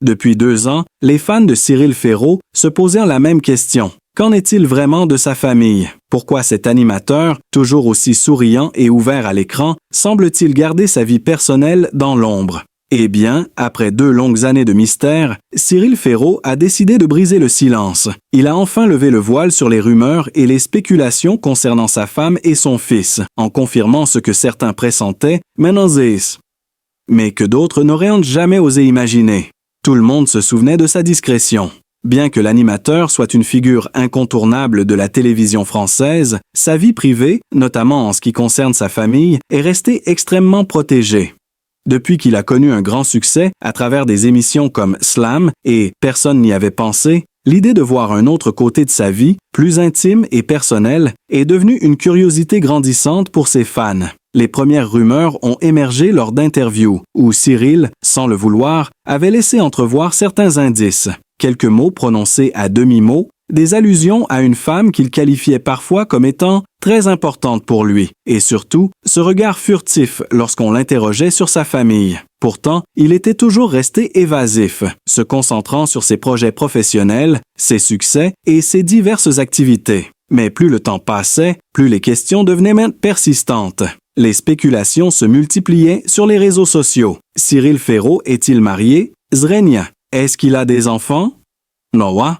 Depuis 2 ans, les fans de Cyril Ferraud se posèrent la même question. Qu'en est-il vraiment de sa famille? Pourquoi cet animateur, toujours aussi souriant et ouvert à l'écran, semble-t-il garder sa vie personnelle dans l'ombre? Eh bien, après 2 longues années de mystère, Cyril Ferraud a décidé de briser le silence. Il a enfin levé le voile sur les rumeurs et les spéculations concernant sa femme et son fils, en confirmant ce que certains pressentaient, mais que d'autres n'auraient jamais osé imaginer. Tout le monde se souvenait de sa discrétion. Bien que l'animateur soit une figure incontournable de la télévision française, sa vie privée, notamment en ce qui concerne sa famille, est restée extrêmement protégée. Depuis qu'il a connu un grand succès à travers des émissions comme Slam et Personne n'y avait pensé, l'idée de voir un autre côté de sa vie, plus intime et personnelle, est devenue une curiosité grandissante pour ses fans. Les premières rumeurs ont émergé lors d'interviews où Cyril, sans le vouloir, avait laissé entrevoir certains indices. Quelques mots prononcés à demi-mot, des allusions à une femme qu'il qualifiait parfois comme étant très importante pour lui, et surtout, ce regard furtif lorsqu'on l'interrogeait sur sa famille. Pourtant, il était toujours resté évasif, se concentrant sur ses projets professionnels, ses succès et ses diverses activités. Mais plus le temps passait, plus les questions devenaient persistantes. Les spéculations se multipliaient sur les réseaux sociaux. Cyril Ferraud est-il marié? Zrenia. Est-ce qu'il a des enfants? Noah.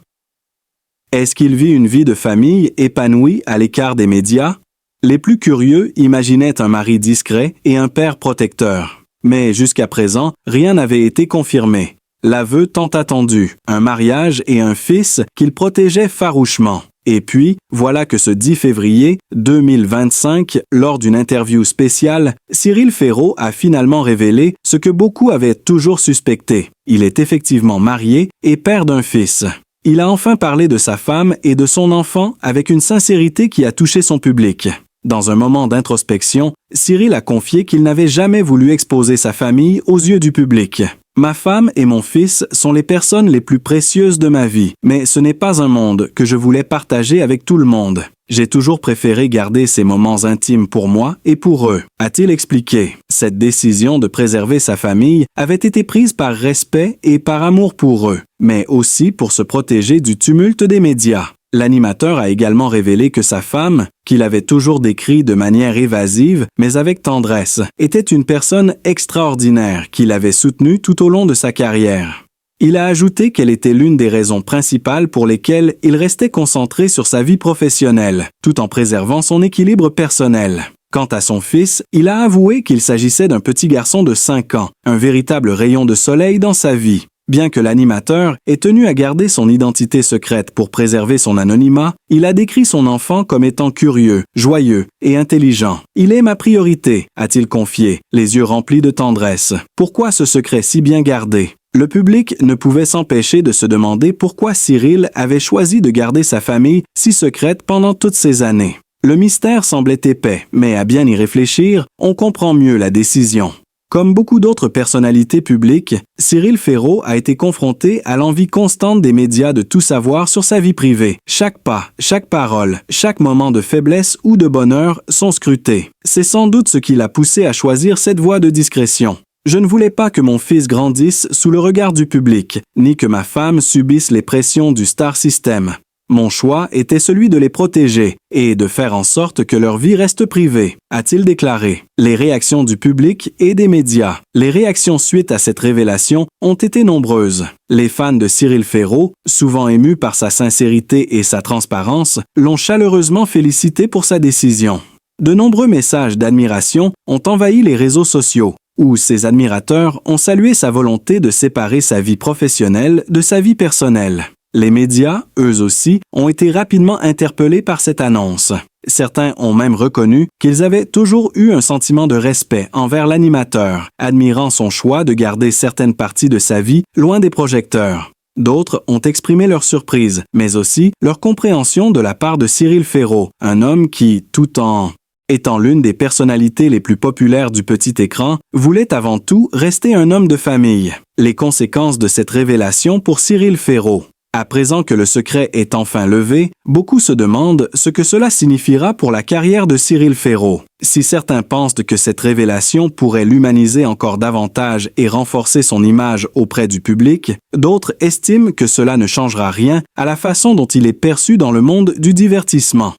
Est-ce qu'il vit une vie de famille épanouie à l'écart des médias? Les plus curieux imaginaient un mari discret et un père protecteur. Mais jusqu'à présent, rien n'avait été confirmé. L'aveu tant attendu, un mariage et un fils qu'il protégeait farouchement. Et puis, voilà que ce 10 février 2025, lors d'une interview spéciale, Cyril Ferraud a finalement révélé ce que beaucoup avaient toujours suspecté. Il est effectivement marié et père d'un fils. Il a enfin parlé de sa femme et de son enfant avec une sincérité qui a touché son public. Dans un moment d'introspection, Cyril a confié qu'il n'avait jamais voulu exposer sa famille aux yeux du public. Ma femme et mon fils sont les personnes les plus précieuses de ma vie, mais ce n'est pas un monde que je voulais partager avec tout le monde. J'ai toujours préféré garder ces moments intimes pour moi et pour eux, a-t-il expliqué. Cette décision de préserver sa famille avait été prise par respect et par amour pour eux, mais aussi pour se protéger du tumulte des médias. L'animateur a également révélé que sa femme, qu'il avait toujours décrit de manière évasive, mais avec tendresse, était une personne extraordinaire qu'il avait soutenue tout au long de sa carrière. Il a ajouté qu'elle était l'une des raisons principales pour lesquelles il restait concentré sur sa vie professionnelle, tout en préservant son équilibre personnel. Quant à son fils, il a avoué qu'il s'agissait d'un petit garçon de 5 ans, un véritable rayon de soleil dans sa vie. Bien que l'animateur ait tenu à garder son identité secrète pour préserver son anonymat, il a décrit son enfant comme étant curieux, joyeux et intelligent. « Il est ma priorité », a-t-il confié, les yeux remplis de tendresse. Pourquoi ce secret si bien gardé? Le public ne pouvait s'empêcher de se demander pourquoi Cyril avait choisi de garder sa famille si secrète pendant toutes ces années. Le mystère semblait épais, mais à bien y réfléchir, on comprend mieux la décision. Comme beaucoup d'autres personnalités publiques, Cyril Ferraud a été confronté à l'envie constante des médias de tout savoir sur sa vie privée. Chaque pas, chaque parole, chaque moment de faiblesse ou de bonheur sont scrutés. C'est sans doute ce qui l'a poussé à choisir cette voie de discrétion. Je ne voulais pas que mon fils grandisse sous le regard du public, ni que ma femme subisse les pressions du star system. Mon choix était celui de les protéger et de faire en sorte que leur vie reste privée, a-t-il déclaré. Les réactions du public et des médias. Les réactions suite à cette révélation ont été nombreuses. Les fans de Cyril Ferraud, souvent émus par sa sincérité et sa transparence, l'ont chaleureusement félicité pour sa décision. De nombreux messages d'admiration ont envahi les réseaux sociaux, où ses admirateurs ont salué sa volonté de séparer sa vie professionnelle de sa vie personnelle. Les médias, eux aussi, ont été rapidement interpellés par cette annonce. Certains ont même reconnu qu'ils avaient toujours eu un sentiment de respect envers l'animateur, admirant son choix de garder certaines parties de sa vie loin des projecteurs. D'autres ont exprimé leur surprise, mais aussi leur compréhension de la part de Cyril Ferraud, un homme qui, tout en étant l'une des personnalités les plus populaires du petit écran, voulait avant tout rester un homme de famille. Les conséquences de cette révélation pour Cyril Ferraud. À présent que le secret est enfin levé, beaucoup se demandent ce que cela signifiera pour la carrière de Cyril Ferraud. Si certains pensent que cette révélation pourrait l'humaniser encore davantage et renforcer son image auprès du public, d'autres estiment que cela ne changera rien à la façon dont il est perçu dans le monde du divertissement.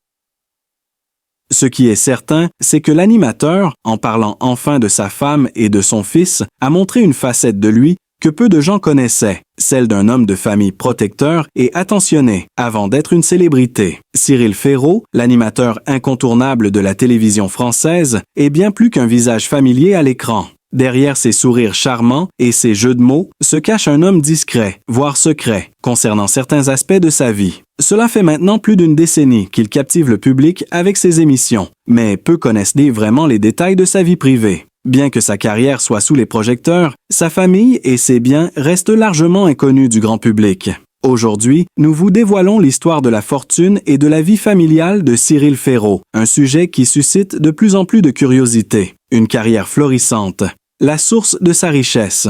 Ce qui est certain, c'est que l'animateur, en parlant enfin de sa femme et de son fils, a montré une facette de lui que peu de gens connaissaient, celle d'un homme de famille protecteur et attentionné, avant d'être une célébrité. Cyril Ferraud, l'animateur incontournable de la télévision française, est bien plus qu'un visage familier à l'écran. Derrière ses sourires charmants et ses jeux de mots se cache un homme discret, voire secret, concernant certains aspects de sa vie. Cela fait maintenant plus d'une décennie qu'il captive le public avec ses émissions, mais peu connaissent vraiment les détails de sa vie privée. Bien que sa carrière soit sous les projecteurs, sa famille et ses biens restent largement inconnus du grand public. Aujourd'hui, nous vous dévoilons l'histoire de la fortune et de la vie familiale de Cyril Ferraud, un sujet qui suscite de plus en plus de curiosité. Une carrière florissante, la source de sa richesse.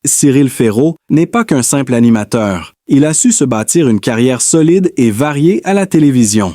Cyril Ferraud n'est pas qu'un simple animateur. Il a su se bâtir une carrière solide et variée à la télévision.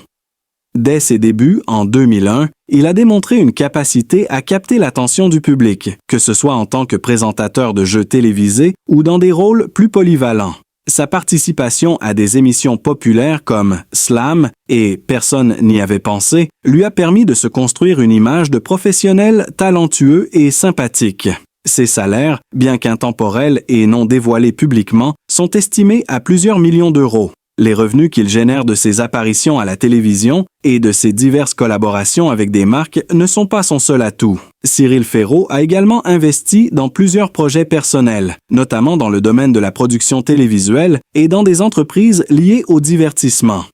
Dès ses débuts, en 2001, il a démontré une capacité à capter l'attention du public, que ce soit en tant que présentateur de jeux télévisés ou dans des rôles plus polyvalents. Sa participation à des émissions populaires comme Slam et Personne n'y avait pensé lui a permis de se construire une image de professionnel talentueux et sympathique. Ses salaires, bien qu'intemporels et non dévoilés publiquement, sont estimés à plusieurs millions d'euros. Les revenus qu'il génère de ses apparitions à la télévision et de ses diverses collaborations avec des marques ne sont pas son seul atout. Cyril Ferraud a également investi dans plusieurs projets personnels, notamment dans le domaine de la production télévisuelle et dans des entreprises liées au divertissement.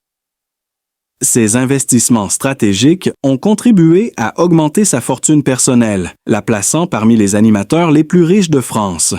Ces investissements stratégiques ont contribué à augmenter sa fortune personnelle, la plaçant parmi les animateurs les plus riches de France.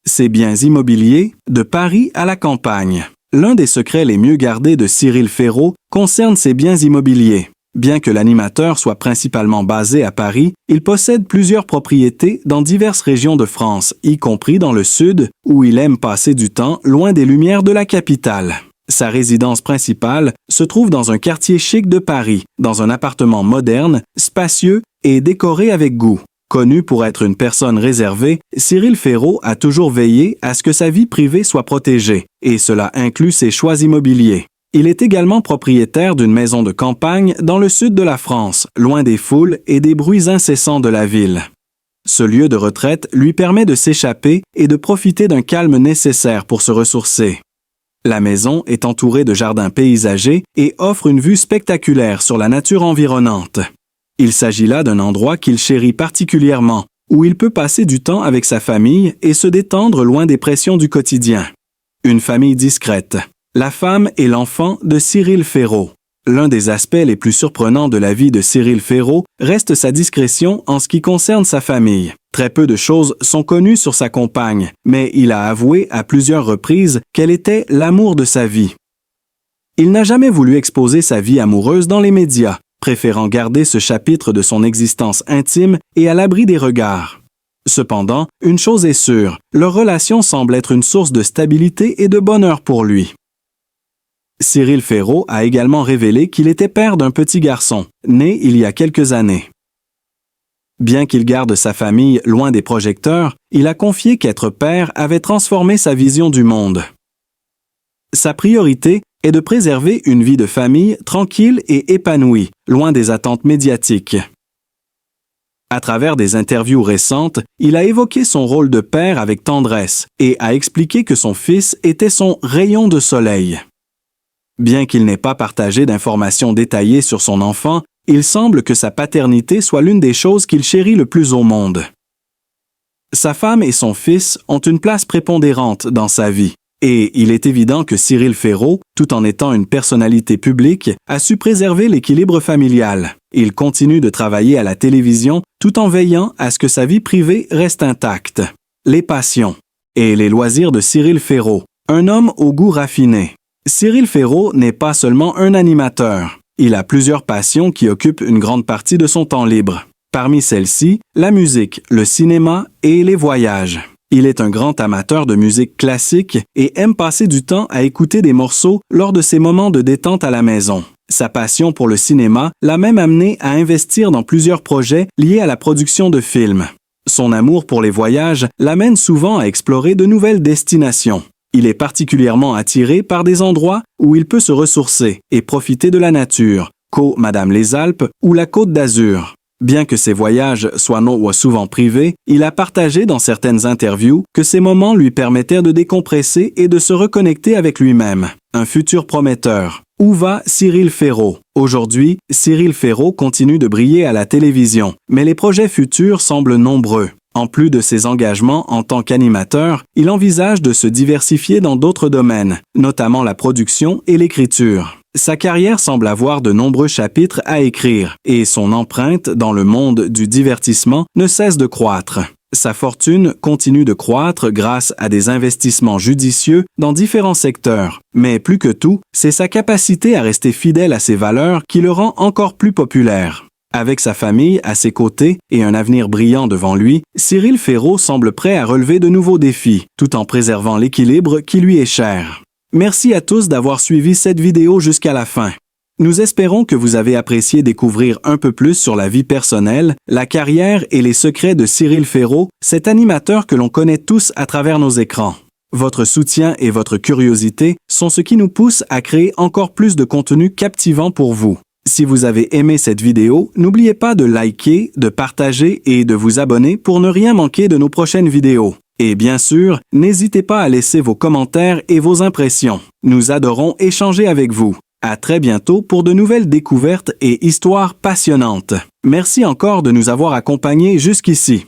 Ses biens immobiliers, de Paris à la campagne. L'un des secrets les mieux gardés de Cyril Ferraud concerne ses biens immobiliers. Bien que l'animateur soit principalement basé à Paris, il possède plusieurs propriétés dans diverses régions de France, y compris dans le sud, où il aime passer du temps loin des lumières de la capitale. Sa résidence principale se trouve dans un quartier chic de Paris, dans un appartement moderne, spacieux et décoré avec goût. Connu pour être une personne réservée, Cyril Ferraud a toujours veillé à ce que sa vie privée soit protégée, et cela inclut ses choix immobiliers. Il est également propriétaire d'une maison de campagne dans le sud de la France, loin des foules et des bruits incessants de la ville. Ce lieu de retraite lui permet de s'échapper et de profiter d'un calme nécessaire pour se ressourcer. La maison est entourée de jardins paysagers et offre une vue spectaculaire sur la nature environnante. Il s'agit là d'un endroit qu'il chérit particulièrement, où il peut passer du temps avec sa famille et se détendre loin des pressions du quotidien. Une famille discrète. La femme et l'enfant de Cyril Ferraud. L'un des aspects les plus surprenants de la vie de Cyril Ferraud reste sa discrétion en ce qui concerne sa famille. Très peu de choses sont connues sur sa compagne, mais il a avoué à plusieurs reprises qu'elle était l'amour de sa vie. Il n'a jamais voulu exposer sa vie amoureuse dans les médias, préférant garder ce chapitre de son existence intime et à l'abri des regards. Cependant, une chose est sûre, leur relation semble être une source de stabilité et de bonheur pour lui. Cyril Ferraud a également révélé qu'il était père d'un petit garçon, né il y a quelques années. Bien qu'il garde sa famille loin des projecteurs, il a confié qu'être père avait transformé sa vision du monde. Sa priorité est de préserver une vie de famille tranquille et épanouie, loin des attentes médiatiques. À travers des interviews récentes, il a évoqué son rôle de père avec tendresse et a expliqué que son fils était son rayon de soleil. Bien qu'il n'ait pas partagé d'informations détaillées sur son enfant, il semble que sa paternité soit l'une des choses qu'il chérit le plus au monde. Sa femme et son fils ont une place prépondérante dans sa vie, et il est évident que Cyril Ferraud, tout en étant une personnalité publique, a su préserver l'équilibre familial. Il continue de travailler à la télévision tout en veillant à ce que sa vie privée reste intacte. Les passions et les loisirs de Cyril Ferraud, un homme au goût raffiné. Cyril Ferraud n'est pas seulement un animateur. Il a plusieurs passions qui occupent une grande partie de son temps libre. Parmi celles-ci, la musique, le cinéma et les voyages. Il est un grand amateur de musique classique et aime passer du temps à écouter des morceaux lors de ses moments de détente à la maison. Sa passion pour le cinéma l'a même amené à investir dans plusieurs projets liés à la production de films. Son amour pour les voyages l'amène souvent à explorer de nouvelles destinations. Il est particulièrement attiré par des endroits où il peut se ressourcer et profiter de la nature, Madame les Alpes ou la Côte d'Azur. Bien que ses voyages soient souvent privés, il a partagé dans certaines interviews que ces moments lui permettaient de décompresser et de se reconnecter avec lui-même. Un futur prometteur. Où va Cyril Ferraud? Aujourd'hui, Cyril Ferraud continue de briller à la télévision, mais les projets futurs semblent nombreux. En plus de ses engagements en tant qu'animateur, il envisage de se diversifier dans d'autres domaines, notamment la production et l'écriture. Sa carrière semble avoir de nombreux chapitres à écrire, et son empreinte dans le monde du divertissement ne cesse de croître. Sa fortune continue de croître grâce à des investissements judicieux dans différents secteurs. Mais plus que tout, c'est sa capacité à rester fidèle à ses valeurs qui le rend encore plus populaire. Avec sa famille à ses côtés et un avenir brillant devant lui, Cyril Ferraud semble prêt à relever de nouveaux défis, tout en préservant l'équilibre qui lui est cher. Merci à tous d'avoir suivi cette vidéo jusqu'à la fin. Nous espérons que vous avez apprécié découvrir un peu plus sur la vie personnelle, la carrière et les secrets de Cyril Ferraud, cet animateur que l'on connaît tous à travers nos écrans. Votre soutien et votre curiosité sont ce qui nous pousse à créer encore plus de contenu captivant pour vous. Si vous avez aimé cette vidéo, n'oubliez pas de liker, de partager et de vous abonner pour ne rien manquer de nos prochaines vidéos. Et bien sûr, n'hésitez pas à laisser vos commentaires et vos impressions. Nous adorons échanger avec vous. À très bientôt pour de nouvelles découvertes et histoires passionnantes. Merci encore de nous avoir accompagnés jusqu'ici.